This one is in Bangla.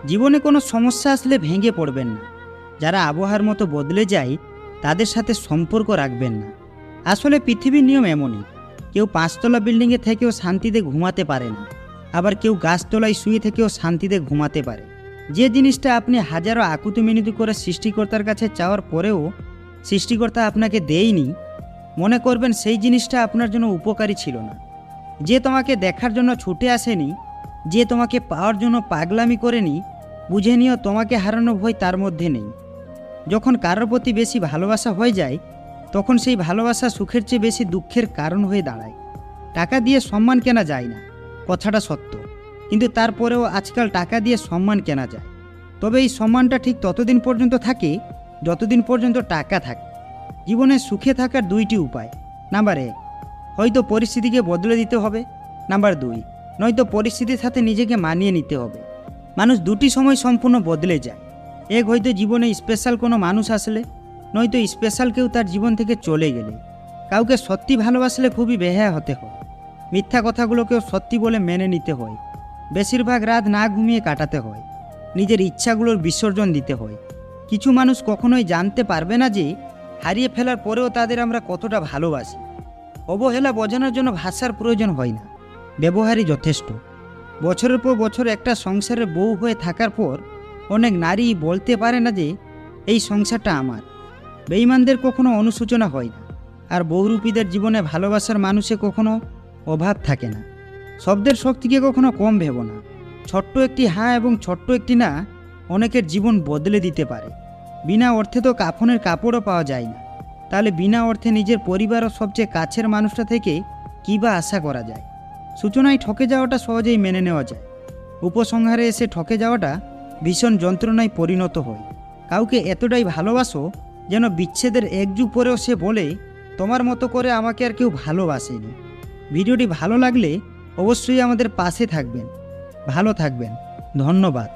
জীবনে কোনো সমস্যা আসলে ভেঙে পড়বেন না। যারা আবহাওয়ার মতো বদলে যায় তাদের সাথে সম্পর্ক রাখবেন না। আসলে পৃথিবীর নিয়ম এমনই, কেউ 5তলা বিল্ডিংয়ে থেকেও শান্তিতে ঘুমাতে পারে না, আবার কেউ গাছতলায় শুয়ে থেকেও শান্তিতে ঘুমাতে পারে। যে জিনিসটা আপনি হাজারো আকুতি মিনতি করে সৃষ্টিকর্তার কাছে চাওয়ার পরেও সৃষ্টিকর্তা আপনাকে দেয়নি, মনে করবেন সেই জিনিসটা আপনার জন্য উপকারী ছিল না। যে তোমাকে দেখার জন্য ছুটে আসেনি, যে তোমাকে পাওয়ার জন্য পাগলামি করেনি, বুঝে নিও তোমাকে হারানো ভয় তার মধ্যে নেই। যখন কারোর প্রতি বেশি ভালোবাসা হয়ে যায় তখন সেই ভালোবাসা সুখের চেয়ে বেশি দুঃখের কারণ হয়ে দাঁড়ায়। টাকা দিয়ে সম্মান কেনা যায় না, কথাটা সত্য, কিন্তু তারপরেও আজকাল টাকা দিয়ে সম্মান কেনা যায়। তবে এই সম্মানটা ঠিক ততদিন পর্যন্ত থাকে যতদিন পর্যন্ত টাকা থাকে। জীবনে সুখে থাকার দুইটি উপায়। নাম্বার 1, হয়তো পরিস্থিতিকে বদলে দিতে হবে। নাম্বার 2, নয়তো পরিস্থিতির সাথে নিজেকে মানিয়ে নিতে হবে। মানুষ দুটি সময় সম্পূর্ণ বদলে যায়। এক, হয়তো জীবনে স্পেশাল কোনো মানুষ আসলে, নয়তো স্পেশাল কেউ তার জীবন থেকে চলে গেলে। কাউকে সত্যি ভালোবাসলে খুবই বেহায়া হতে হয়, মিথ্যা কথাগুলোকেও সত্যি বলে মেনে নিতে হয়, বেশিরভাগ রাত না ঘুমিয়ে কাটাতে হয়, নিজের ইচ্ছাগুলোর বিসর্জন দিতে হয়। কিছু মানুষ কখনোই জানতে পারবে না যে হারিয়ে ফেলার পরেও তাদের আমরা কতটা ভালোবাসি। অবহেলা বোঝানোর জন্য ভাষার প্রয়োজন হয় না, ব্যবহারই যথেষ্ট। বছরের পর বছর একটা সংসারের বউ হয়ে থাকার পর অনেক নারী বলতে পারে না যে এই সংসারটা আমার। বেঈমানদের কখনো অনুশোচনা হয় না, আর বহুরূপীদের জীবনে ভালোবাসার মানুষে কখনো অভাব থাকে না। শব্দের শক্তিকে কখনো কম ভেবো না। ছোট্ট একটি হ্যাঁ এবং ছোট্ট একটি না অনেকের জীবন বদলে দিতে পারে। বিনা অর্থে তো কাফনের কাপড়ও পাওয়া যায় না, তাহলে বিনা অর্থে নিজের পরিবার ও সবচেয়ে কাছের মানুষটা থেকে কী বা আশা করা যায়? সূচনায় ঠকে যাওয়াটা সহজেই মেনে নেওয়া যায়, উপসংহারে এসে ঠকে যাওয়াটা ভীষণ যন্ত্রণায় পরিণত হয়। কাউকে এতটাই ভালোবাসো যেন বিচ্ছেদের এক যুগ পরেও সে বলে তোমার মতো করে আমাকে আর কেউ ভালোবাসেনি। ভিডিওটি ভালো লাগলে অবশ্যই আমাদের পাশে থাকবেন। ভালো থাকবেন। ধন্যবাদ।